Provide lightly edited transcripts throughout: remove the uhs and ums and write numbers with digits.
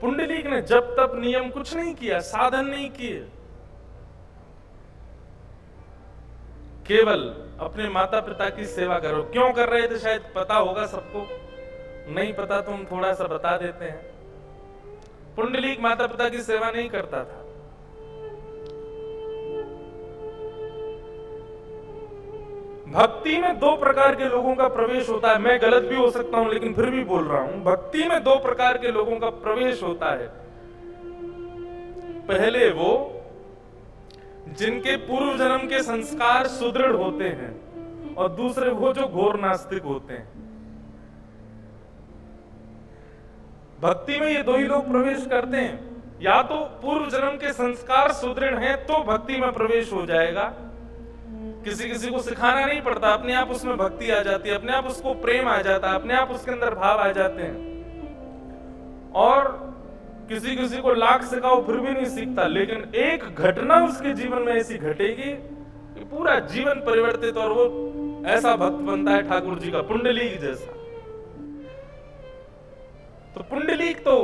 पुंडलीक ने जब तप नियम कुछ नहीं किया, साधन नहीं किए, केवल अपने माता पिता की सेवा करो। क्यों कर रहे थे शायद पता होगा सबको, नहीं पता तो हम थोड़ा सा बता देते हैं। पुंडलीक माता पिता की सेवा नहीं करता था। भक्ति में दो प्रकार के लोगों का प्रवेश होता है। मैं गलत भी हो सकता हूं लेकिन फिर भी बोल रहा हूं। भक्ति में दो प्रकार के लोगों का प्रवेश होता है। पहले वो जिनके पूर्व जन्म के संस्कार सुदृढ़ होते हैं, और दूसरे वो जो घोर नास्तिक होते हैं। भक्ति में ये दो ही लोग प्रवेश करते हैं। या तो पूर्व जन्म के संस्कार सुदृढ़ हैं तो भक्ति में प्रवेश हो जाएगा, किसी किसी को सिखाना नहीं पड़ता, अपने आप उसमें भक्ति आ जाती है, अपने आप उसको प्रेम आ जाता है, अपने आप उसके अंदर भाव आ जाते हैं। और किसी किसी को लाख सिखाओ फिर भी नहीं सीखता, लेकिन एक घटना उसके जीवन में ऐसी घटेगी कि पूरा जीवन परिवर्तित, और वो ऐसा भक्त बनता है ठाकुर जी का, पुंडलीक जैसा। तो पुंडलीक तो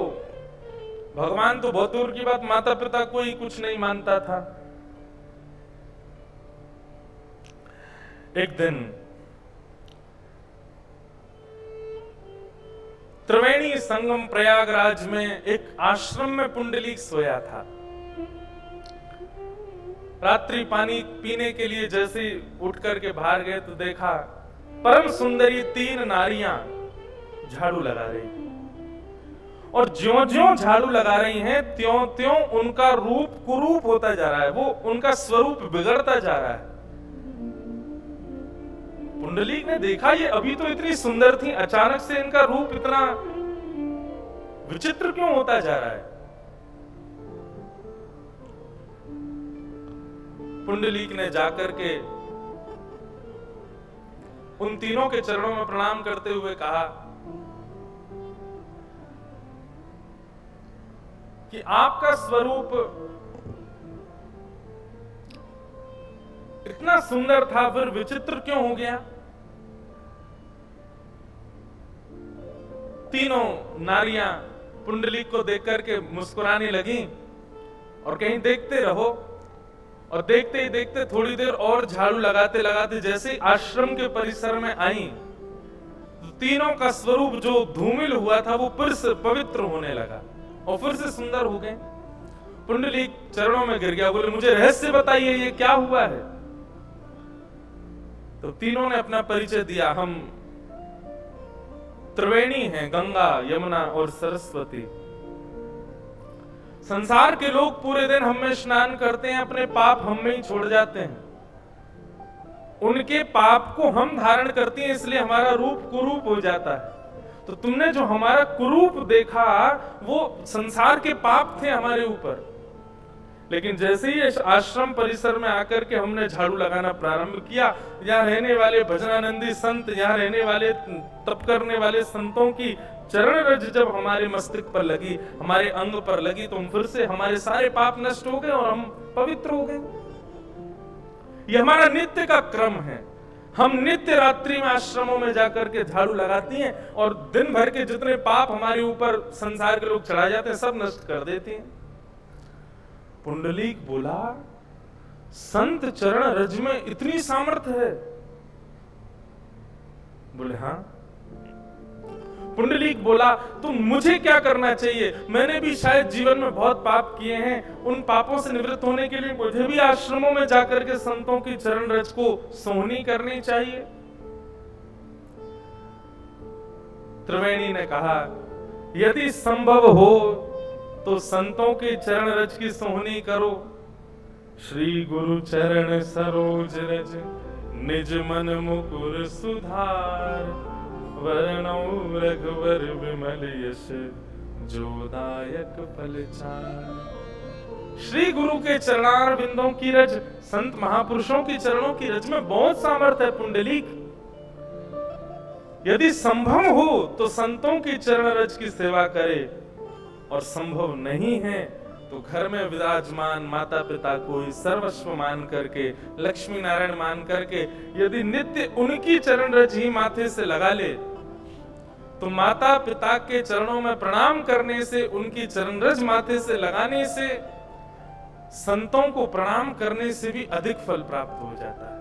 भगवान तो बहुत दूर की बात, माता पिता को ही कुछ नहीं मानता था। एक दिन त्रिवेणी संगम प्रयागराज में एक आश्रम में पुंडलीक सोया था। रात्रि पानी पीने के लिए जैसे उठ करके बाहर गए तो देखा परम सुंदरी 3 नारियां झाड़ू लगा रही, और ज्यों-ज्यों झाड़ू लगा रही हैं त्यों-त्यों उनका रूप कुरूप होता जा रहा है, वो उनका स्वरूप बिगड़ता जा रहा है। पुंडलीक ने देखा ये अभी तो इतनी सुंदर थी, अचानक से इनका रूप इतना विचित्र क्यों होता जा रहा है। पुंडलीक ने जाकर के उन तीनों के चरणों में प्रणाम करते हुए कहा कि आपका स्वरूप इतना सुंदर था फिर विचित्र क्यों हो गया। तीनों नारियां पुंडलीक को देख करके मुस्कुराने लगी, और कहीं देखते रहो, और देखते ही देखते थोड़ी देर और झाड़ू लगाते लगाते जैसे आश्रम के परिसर में आई तो तीनों का स्वरूप जो धूमिल हुआ था वो फिर से पवित्र होने लगा और फिर से सुंदर हो गए। पुंडलीक चरणों में गिर गया, बोले मुझे रहस्य बताइए ये क्या हुआ है। तो तीनों ने अपना परिचय दिया, हम त्रिवेणी हैं, गंगा यमुना और सरस्वती। संसार के लोग पूरे दिन हम में स्नान करते हैं, अपने पाप हम में ही छोड़ जाते हैं। उनके पाप को हम धारण करते हैं, इसलिए हमारा रूप कुरूप हो जाता है। तो तुमने जो हमारा कुरूप देखा वो संसार के पाप थे हमारे ऊपर। लेकिन जैसे ही आश्रम परिसर में आकर के हमने झाड़ू लगाना प्रारंभ किया, यहाँ रहने वाले भजनानंदी संत, यहाँ रहने वाले तप करने वाले संतों की चरण रज जब हमारे मस्तिष्क पर लगी, हमारे अंग पर लगी, तो हम फिर से हमारे सारे पाप नष्ट हो गए और हम पवित्र हो गए। ये हमारा नित्य का क्रम है। हम नित्य रात्रि में आश्रमों में जाकर के झाड़ू लगाती हैं और दिन भर के जितने पाप हमारे ऊपर संसार के लोग चढ़ा जाते हैं सब नष्ट कर देती हैं। पुंडलीक बोला संत चरण रज में इतनी सामर्थ्य है। बोले हाँ। पुंडलीक बोला तो मुझे क्या करना चाहिए, मैंने भी शायद जीवन में बहुत पाप किए हैं, उन पापों से निवृत्त होने के लिए मुझे भी आश्रमों में जाकर के संतों की चरण रज को सोहनी करनी चाहिए। त्रिवेणी ने कहा यदि संभव हो तो संतों के चरण रज की सोहनी करो। श्री गुरु चरण सरोज रज निज मन मुकुर सुधार, वरणौ रघुवर विमल यश जोदायक फल चार। श्री गुरु के चरणार बिंदों की रज, संत महापुरुषों की चरणों की रज में बहुत सामर्थ्य है पुंडलीक। यदि संभव हो तो संतों की चरण रज की सेवा करे, और संभव नहीं है तो घर में विराजमान माता पिता को ही सर्वस्व मान करके, लक्ष्मी नारायण मान करके यदि नित्य उनकी चरण रज ही माथे से लगा ले तो माता पिता के चरणों में प्रणाम करने से, उनकी चरणरज माथे से लगाने से, संतों को प्रणाम करने से भी अधिक फल प्राप्त हो जाता है।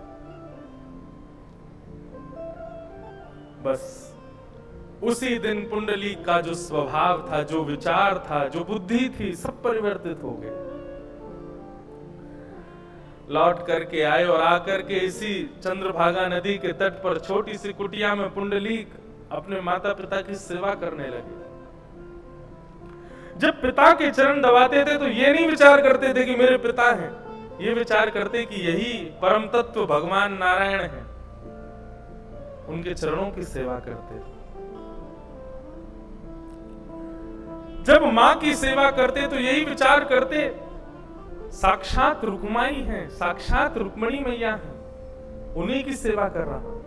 बस उसी दिन पुंडलीक का जो स्वभाव था, जो विचार था, जो बुद्धि थी, सब परिवर्तित हो गए। लौट करके आए और आकर के इसी चंद्रभागा नदी के तट पर छोटी सी कुटिया में पुंडलीक अपने माता पिता की सेवा करने लगे। जब पिता के चरण दबाते थे तो ये नहीं विचार करते थे कि मेरे पिता हैं, ये विचार करते कि यही परम तत्व भगवान नारायण हैं। उनके चरणों की सेवा करते थे। जब मां की सेवा करते तो यही विचार करते साक्षात रुक्माई हैं, साक्षात रुक्मणी मैया हैं, उन्हीं की सेवा कर रहा हूं।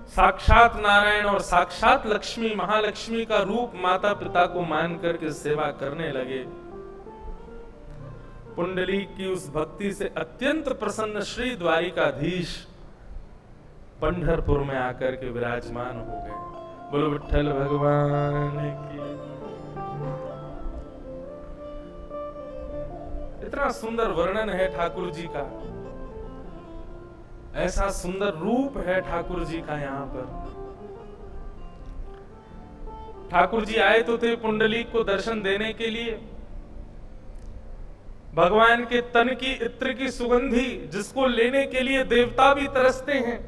साक्षात नारायण और साक्षात लक्ष्मी, महालक्ष्मी का रूप माता पिता को मान करके सेवा करने लगे। पुंडलीक की उस भक्ति से अत्यंत प्रसन्न श्री द्वारिकाधीश पंढरपुर में आकर के विराजमान हो गए। बोलो विठ्ठल भगवान की। इतना सुंदर वर्णन है ठाकुर जी का, ऐसा सुंदर रूप है ठाकुर जी का। यहां पर ठाकुर जी आए तो थे पुंडलीक को दर्शन देने के लिए। भगवान के तन की इत्र की सुगंधी, जिसको लेने के लिए देवता भी तरसते हैं,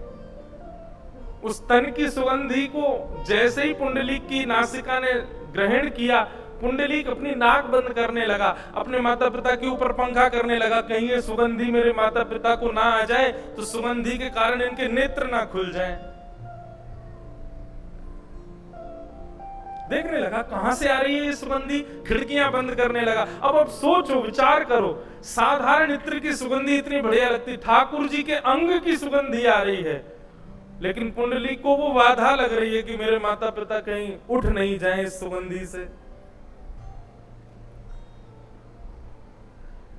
उस तन की सुगंधी को जैसे ही पुंडलीक की नासिका ने ग्रहण किया, पुंडलीक अपनी नाक बंद करने लगा, अपने माता पिता के ऊपर पंखा करने लगा, कहीं ये सुगंधी मेरे माता पिता को ना आ जाए तो सुगंधी के कारण इनके नेत्र ना खुल जाएं। देखने लगा कहां से आ रही है ये सुगंधी, खिड़कियां बंद करने लगा। अब सोचो, विचार करो, साधारण इत्र की सुगंधी इतनी बढ़िया लगती, ठाकुर जी के अंग की सुगंधी आ रही है, लेकिन पुंडलीक को वो बाधा लग रही है कि मेरे माता पिता कहीं उठ नहीं जाएं इस सुगंधी से।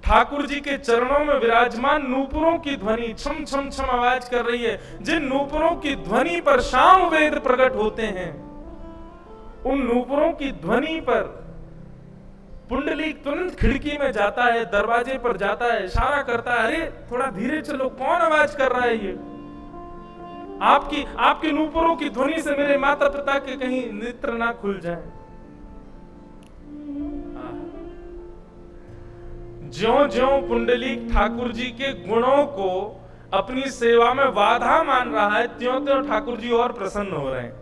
ठाकुर जी के चरणों में विराजमान नूपुरों की ध्वनि छम छम छम आवाज कर रही है। जिन नूपुरों की ध्वनि पर शाम वेद प्रकट होते हैं, उन नूपुरों की ध्वनि पर पुंडलीक तुरंत खिड़की में जाता है, दरवाजे पर जाता है, इशारा करता है, अरे थोड़ा धीरे चलो, कौन आवाज कर रहा है ये? आपकी नूपुरों की ध्वनि से मेरे माता पिता के कहीं नेत्र ना खुल जाए। ज्यों-ज्यों पुंडलीक ठाकुर जी के गुणों को अपनी सेवा में बाधा मान रहा है, त्यों-त्यों ठाकुर जी और प्रसन्न हो रहे हैं।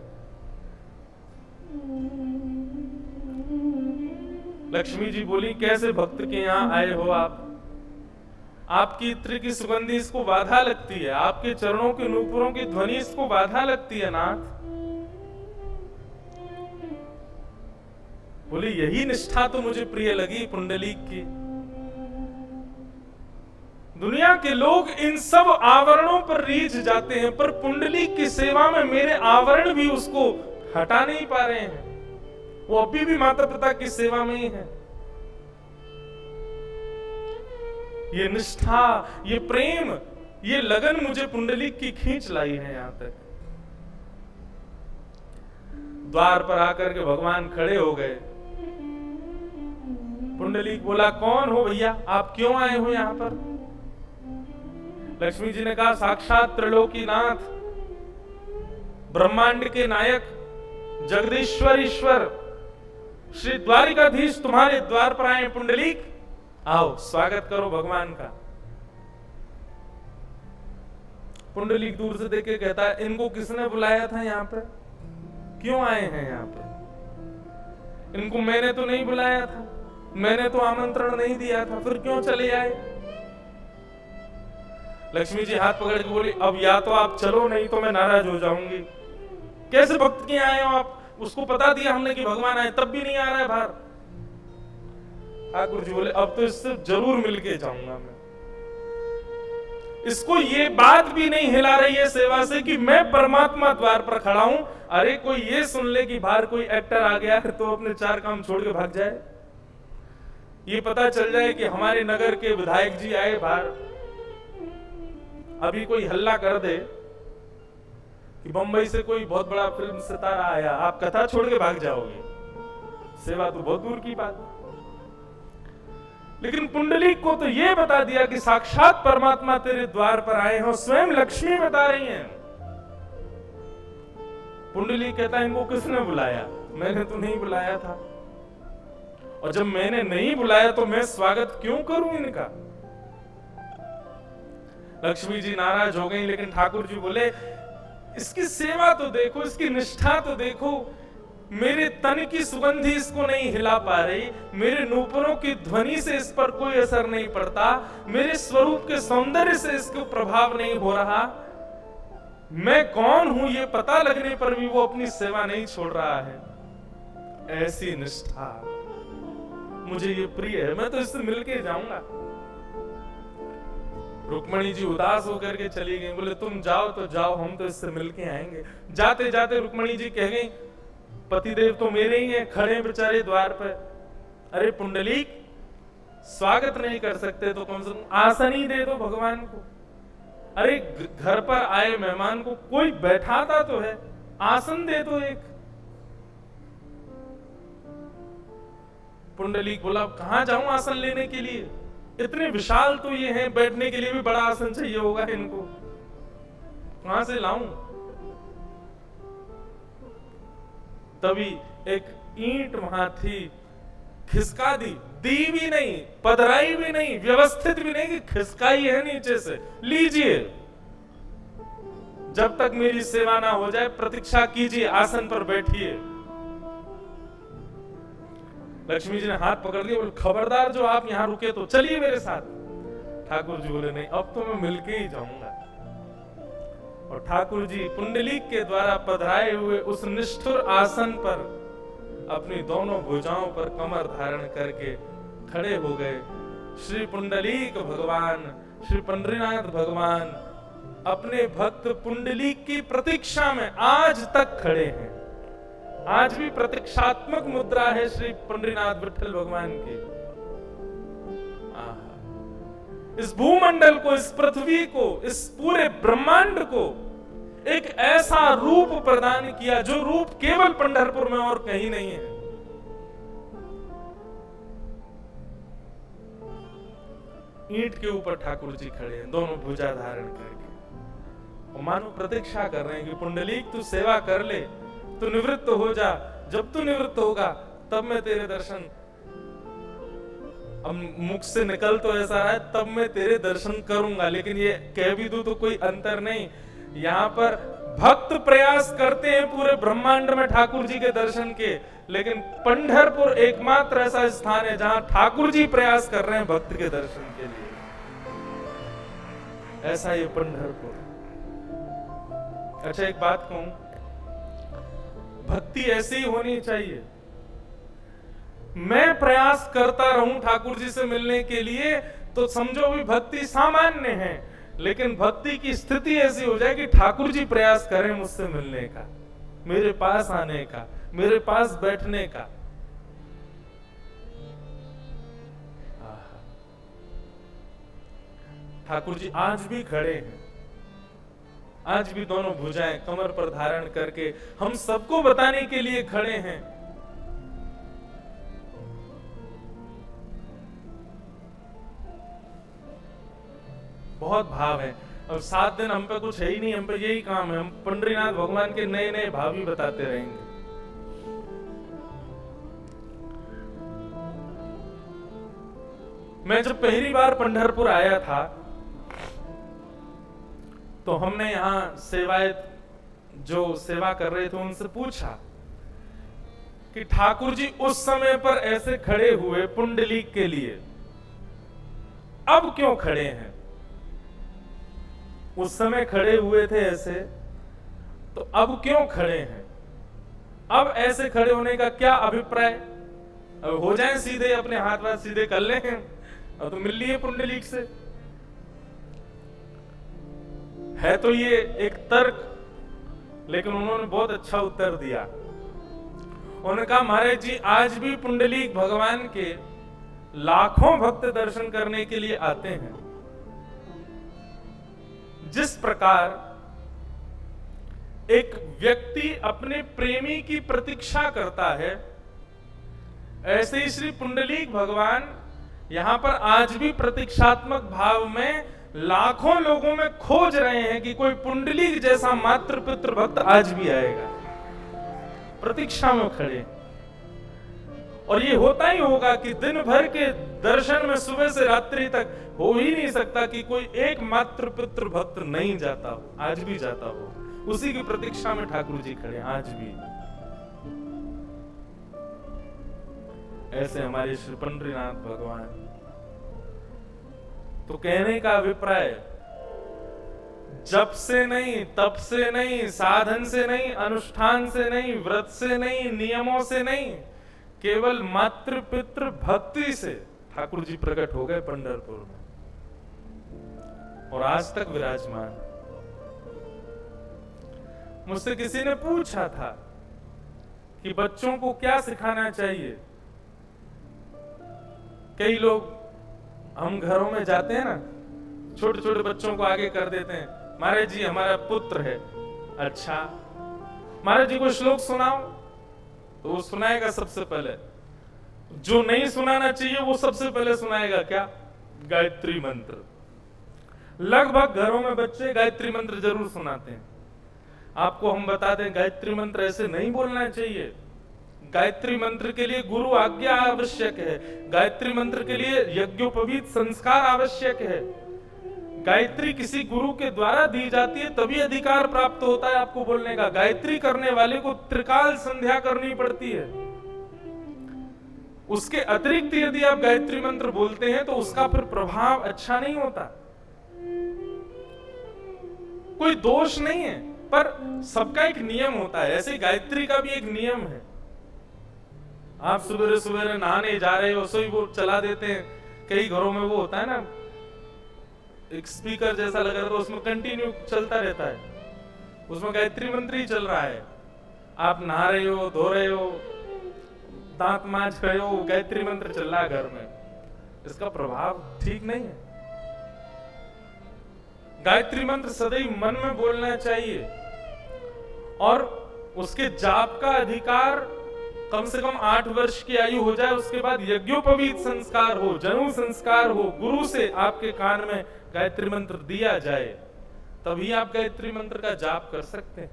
लक्ष्मी जी बोली, कैसे भक्त के यहां आए हो आप? आपकी इत्र की सुगंधी इसको बाधा लगती है, आपके चरणों के नूपुरों की ध्वनि इसको बाधा लगती है नाथ। बोले, यही निष्ठा तो मुझे प्रिय लगी पुंडलीक की। दुनिया के लोग इन सब आवरणों पर रीझ जाते हैं, पर पुंडलीक की सेवा में मेरे आवरण भी उसको हटा नहीं पा रहे हैं। वो अभी भी माता पिता की सेवा में ही है। ये निष्ठा, ये प्रेम, ये लगन मुझे पुंडलीक की खींच लाई है यहां तक। द्वार पर आकर के भगवान खड़े हो गए। पुंडलीक बोला, कौन हो भैया, आप क्यों आए हो यहां पर? लक्ष्मी जी ने कहा, साक्षात त्रिलोकीनाथ, ब्रह्मांड के नायक, जगदीश्वर ईश्वर श्री द्वारिकाधीश तुम्हारे द्वार पर आए। पुंडलीक, आओ स्वागत करो भगवान का। पुंडलीक दूर से देख के कहता है, इनको किसने बुलाया था यहाँ पर? क्यों आए हैं यहाँ पर? इनको मैंने तो नहीं बुलाया था, मैंने तो आमंत्रण नहीं दिया था, फिर क्यों चले आए? लक्ष्मी जी हाथ पकड़ के बोली, अब या तो आप चलो, नहीं तो मैं नाराज हो जाऊंगी। कैसे भक्त के आए हो आप? उसको पता दिया हमने कि भगवान आए, तब भी नहीं आ रहा है बाहर। ठाकुर जी बोले, अब तो इससे जरूर मिलके जाऊंगा मैं। इसको ये बात भी नहीं हिला रही है सेवा से कि मैं परमात्मा द्वार पर खड़ा हूं। अरे कोई ये सुन ले कि बाहर कोई एक्टर आ गया है तो अपने चार काम छोड़ के भाग जाए। ये पता चल जाए कि हमारे नगर के विधायक जी आए बाहर, अभी कोई हल्ला कर दे कि बंबई से कोई बहुत बड़ा फिल्म सितारा आया, आप कथा छोड़ के भाग जाओगे, सेवा तो बहुत दूर की बात। लेकिन पुंडलीक को तो यह बता दिया कि साक्षात परमात्मा तेरे द्वार पर आए हो, स्वयं लक्ष्मी बता रही हैं। पुंडलीक कहता है इनको किसने बुलाया? मैंने तो नहीं बुलाया था, और जब मैंने नहीं बुलाया तो मैं स्वागत क्यों करूं इनका? लक्ष्मी जी नाराज हो गई, लेकिन ठाकुर जी बोले इसकी सेवा तो देखो, इसकी निष्ठा तो देखो, मेरे तन की सुगंधी इसको नहीं हिला पा रही, मेरे नूपुरों की ध्वनि से इस पर कोई असर नहीं पड़ता, मेरे स्वरूप के सौंदर्य से इसको प्रभाव नहीं हो रहा, मैं कौन हूं ये पता लगने पर भी वो अपनी सेवा नहीं छोड़ रहा है। ऐसी निष्ठा मुझे ये प्रिय है, मैं तो इससे मिलके जाऊंगा। रुक्मणी जी उदास होकर के चली गई, बोले तुम जाओ तो जाओ, हम तो इससे मिलके आएंगे। जाते जाते रुक्मणी जी कह गई पतिदेव तो मेरे ही हैं, खड़े बेचारे द्वार पर। अरे पुंडलीक, स्वागत नहीं कर सकते तो कम से कम आसन ही दे दो भगवान को। अरे घर पर आए मेहमान को कोई बैठाता तो है, आसन दे दो एक। पुंडलीक बोला कहां जाऊं आसन लेने के लिए, इतने विशाल तो ये हैं, बैठने के लिए भी बड़ा आसन चाहिए होगा इनको, कहां से लाऊं? तभी एक ईंट वहां थी, खिसका दी, दी भी नहीं, पधराई भी नहीं, व्यवस्थित भी नहीं कि खिसकाई है नीचे से, लीजिए, जब तक मेरी सेवा ना हो जाए प्रतीक्षा कीजिए, आसन पर बैठिए। लक्ष्मी जी ने हाथ पकड़ लिया, बोले खबरदार जो आप यहां रुके तो चलिए मेरे साथ। ठाकुर जी बोले नहीं, अब तो मैं मिलके ही जाऊंगा। और ठाकुर जी पुंडलीक के द्वारा पधराए हुए उस निष्ठुर आसन पर अपनी दोनों भुजाओं पर कमर धारण करके खड़े हो गए। श्री पुंडलीक भगवान, श्री पंडरीनाथ भगवान अपने भक्त पुंडलीक की प्रतीक्षा में आज तक खड़े हैं। आज भी प्रतीक्षात्मक मुद्रा है श्री पंडरीनाथ विठल भगवान की। इस भूमंडल को, इस पृथ्वी को, इस पूरे ब्रह्मांड को एक ऐसा रूप प्रदान किया जो रूप केवल पंढरपुर में और कहीं नहीं है। ईंट के ऊपर ठाकुर जी खड़े हैं, दोनों भुजा धारण करके, और मानो प्रतीक्षा कर रहे हैं कि पुंडलीक तू सेवा कर ले, तू निवृत्त हो जा, जब तू निवृत्त होगा तब मैं तेरे दर्शन, अब मुख से निकल तो ऐसा रहा है तब मैं तेरे दर्शन करूंगा, लेकिन ये कह भी दूं तो कोई अंतर नहीं। यहाँ पर भक्त प्रयास करते हैं पूरे ब्रह्मांड में ठाकुर जी के दर्शन के, लेकिन पंढरपुर एकमात्र ऐसा स्थान है जहां ठाकुर जी प्रयास कर रहे हैं भक्त के दर्शन के लिए। ऐसा ये पंढरपुर। अच्छा एक बात कहूं, भक्ति ऐसी ही होनी चाहिए। मैं प्रयास करता रहूं ठाकुर जी से मिलने के लिए तो समझो भी भक्ति सामान्य है, लेकिन भक्ति की स्थिति ऐसी हो जाए कि ठाकुर जी प्रयास करें मुझसे मिलने का, मेरे पास आने का, मेरे पास बैठने का। ठाकुर जी आज भी खड़े हैं, आज भी दोनों भुजाएं कमर पर धारण करके हम सबको बताने के लिए खड़े हैं। बहुत भाव है। अब 7 दिन हम पे कुछ है ही नहीं, हम पे यही काम है, हम पंडरीनाथ भगवान के नए नए भाव ही बताते रहेंगे। मैं जब पहली बार पंढरपुर आया था तो हमने यहाँ सेवायत जो सेवा कर रहे थे उनसे पूछा कि ठाकुर जी उस समय पर ऐसे खड़े हुए पुंडलीक के लिए, अब क्यों खड़े हैं? उस समय खड़े हुए थे ऐसे, तो अब क्यों खड़े हैं? अब ऐसे खड़े होने का क्या अभिप्राय? अब हो जाएं सीधे, अपने हाथ वाथ सीधे कर लें, अब तो मिल लिए पुंडलीक से। है तो ये एक तर्क, लेकिन उन्होंने बहुत अच्छा उत्तर दिया। उन्होंने कहा महाराज जी आज भी पुंडलीक भगवान के लाखों भक्त दर्शन करने के लिए आते हैं। जिस प्रकार एक व्यक्ति अपने प्रेमी की प्रतीक्षा करता है, ऐसे ही श्री पुंडलीक भगवान यहां पर आज भी प्रतीक्षात्मक भाव में लाखों लोगों में खोज रहे हैं कि कोई पुंडलीक जैसा मातृ पितृ भक्त आज भी आएगा। प्रतीक्षा में खड़े। और ये होता ही होगा कि दिन भर के दर्शन में सुबह से रात्रि तक हो ही नहीं सकता कि कोई एक मात्र पितृ भक्त नहीं जाता हो, आज भी जाता हो। उसी की प्रतीक्षा में ठाकुर जी खड़े आज भी। ऐसे हमारे श्री पंडरीनाथ भगवान। तो कहने का अभिप्राय, जप से नहीं, तप से नहीं, साधन से नहीं, अनुष्ठान से नहीं, व्रत से नहीं, नियमों से नहीं, केवल मातृ पितृ भक्ति से ठाकुर जी प्रकट हो गए पंढरपुर में और आज तक विराजमान। मुझसे किसी ने पूछा था कि बच्चों को क्या सिखाना चाहिए। कई लोग, हम घरों में जाते हैं ना, छोटे छोटे बच्चों को आगे कर देते हैं, महाराज जी हमारा पुत्र है। अच्छा, महाराज जी को श्लोक सुनाओ, तो वो सुनाएगा सबसे पहले। जो नहीं सुनाना चाहिए वो सबसे पहले सुनाएगा क्या? गायत्री मंत्र। लगभग घरों में बच्चे गायत्री मंत्र जरूर सुनाते हैं। आपको हम बता दें, गायत्री मंत्र ऐसे नहीं बोलना चाहिए। गायत्री मंत्र के लिए गुरु आज्ञा आवश्यक है। गायत्री मंत्र के लिए यज्ञोपवीत संस्कार आवश्यक है। गायत्री किसी गुरु के द्वारा दी जाती है, तभी अधिकार प्राप्त होता है आपको बोलने का। गायत्री करने वाले को त्रिकाल संध्या करनी पड़ती है। उसके अतिरिक्त यदि आप गायत्री मंत्र बोलते हैं तो उसका फिर प्रभाव अच्छा नहीं होता। कोई दोष नहीं है, पर सबका एक नियम होता है। ऐसे गायत्री का भी एक नियम है। आप सुबह सुबह नहाने जा रहे हो, सोई वो चला देते हैं। कई घरों में वो होता है ना, एक स्पीकर जैसा लगा रहता है, उसमें कंटिन्यू चलता रहता है, उसमें गायत्री मंत्र ही चल रहा है। आप नहा रहे हो, धो रहे हो, दांत मांज रहे हो, गायत्री मंत्र चल रहा है घर में। इसका प्रभाव ठीक नहीं है। गायत्री मंत्र सदैव मन में बोलना चाहिए और उसके जाप का अधिकार कम से कम 8 वर्ष की आयु हो जाए। उसके बाद यज्ञोपवीत संस्कार हो, जनेऊ संस्कार हो, गुरु से आपके कान में गायत्री मंत्र दिया जाए, तभी आप गायत्री मंत्र का जाप कर सकते हैं।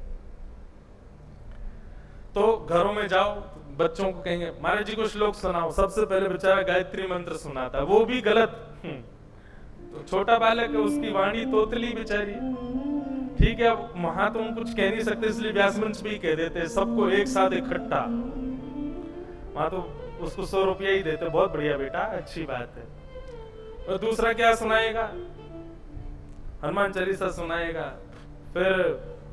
तो घरों में जाओ, बच्चों को कहेंगे महाराज जी को श्लोक सुनाओ, सबसे पहले बेचारा गायत्री मंत्र सुनाता, वो भी गलत। तो छोटा बालक है, उसकी वाणी तोतली बेचारी। ठीक है, अब वहां तो हम कुछ कह नहीं सकते, इसलिए व्यास मंच भी कह देते सबको एक साथ इकट्ठा। वहां तो उसको 100 रुपया ही देते, बहुत बढ़िया बेटा, अच्छी बात है। और दूसरा क्या सुनाएगा? हनुमान चालीसा सुनाएगा, फिर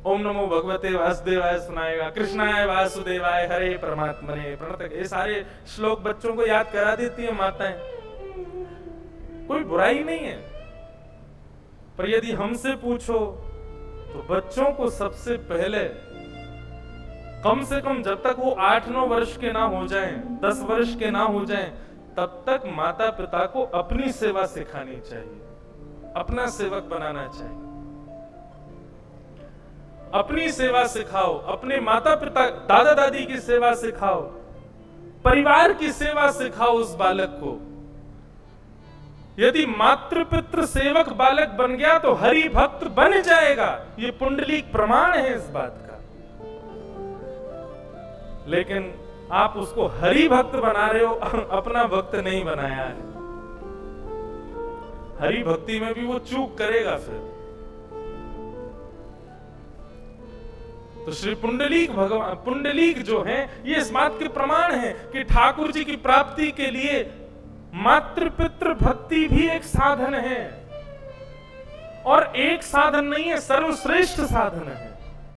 ओम नमो भगवते वासुदेवाय सुनाएगा, कृष्णाय वासुदेवाय हरे परमात्मने प्रणतक। ये सारे श्लोक बच्चों को याद करा देती है माताएं। कोई बुराई नहीं है, पर यदि हमसे पूछो तो बच्चों को सबसे पहले कम से कम जब तक वो 8-9 वर्ष के ना हो जाएं, 10 वर्ष के ना हो जाएं, तब तक माता पिता को अपनी सेवा सिखानी चाहिए, अपना सेवक बनाना चाहिए। अपनी सेवा सिखाओ, अपने माता पिता दादा दादी की सेवा सिखाओ, परिवार की सेवा सिखाओ उस बालक को। यदि मातृ पितृ सेवक बालक बन गया तो हरि भक्त बन जाएगा। ये पुंडलीक प्रमाण है इस बात का। लेकिन आप उसको हरि भक्त बना रहे हो, अपना भक्त नहीं बनाया है। हरि भक्ति में भी वो चूक करेगा फिर। तो श्री पुंडलीक भगवान, पुंडलीक जो है, ये इस बात के प्रमाण है कि ठाकुर जी की प्राप्ति के लिए मातृ पितृ भक्ति भी एक साधन है, और एक साधन नहीं है, सर्वश्रेष्ठ साधन है।